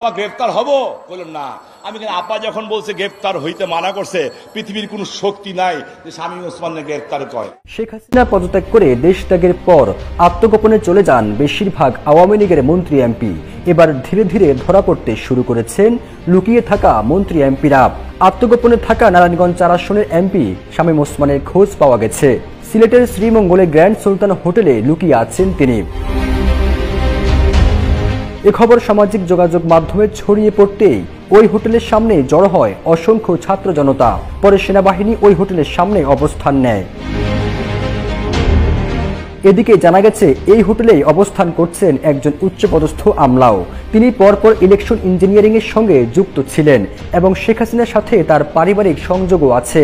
গ্রেফতার হব বললেন না। আমি আপা যখন বলছে গ্রেফতার হইতে মানা করছে, পৃথিবীর কোন শক্তি নাই যে শামীম ওসমানকে গ্রেফতার করে। শেখ হাসিনা পদত্যাগ করে দেশ ত্যাগের পর আত্মগোপনে চলে যান বেশিরভাগ আওয়ামী লীগের মন্ত্রী এমপি। এবার ধীরে ধীরে ধরা পড়তে শুরু করেছেন লুকিয়ে থাকা মন্ত্রী এমপিরা। আত্মগোপনে থাকা নারায়ণগঞ্জ ৪ আসনের এমপি শামীম ওসমানের খোঁজ পাওয়া গেছে। সিলেটের শ্রীমঙ্গলে গ্র্যান্ড সুলতান হোটেলে লুকিয়ে আছেন তিনি। এ খবর সামাজিক যোগাযোগ মাধ্যমে ছড়িয়ে পড়তেই ওই হোটেলের সামনে জড়ো হয় অসংখ্য ছাত্র জনতা। পরে সেনাবাহিনী ওই হোটেলের সামনে অবস্থান নেয়। এদিকে জানা গেছে এই হোটেলেই অবস্থান করছেন একজন উচ্চপদস্থ আমলাও। তিনি পরপর ইলেকশন ইঞ্জিনিয়ারিং এর সঙ্গে যুক্ত ছিলেন এবং শেখ হাসিনার সাথে তার পারিবারিক সংযোগও আছে।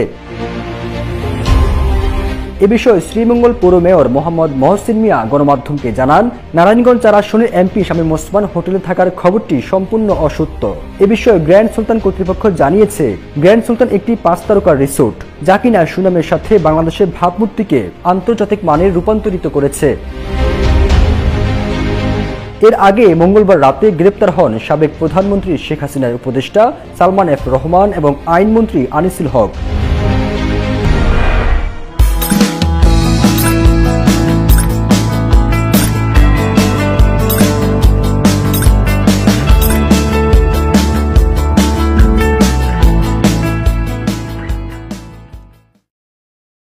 এ বিষয়ে শ্রীমঙ্গল পৌর মেয়র মোহাম্মদ মহসিন মিয়া গণমাধ্যমকে জানান, নারায়ণগঞ্জ ৪ আসনের এমপি শামীম ওসমান হোটেলে থাকার খবরটি সম্পূর্ণ অসত্য। এ বিষয়ে গ্র্যান্ড সুলতান কর্তৃপক্ষ জানিয়েছে, গ্র্যান্ড সুলতান একটি ৫ তারকার রিসোর্ট, যা কিনা সুনামের সাথে বাংলাদেশের ভাবমূর্তিকে আন্তর্জাতিক মানে রূপান্তরিত করেছে। এর আগে মঙ্গলবার রাতে গ্রেপ্তার হন সাবেক প্রধানমন্ত্রী শেখ হাসিনার উপদেষ্টা সালমান এফ রহমান এবং আইনমন্ত্রী আনিসুল হক।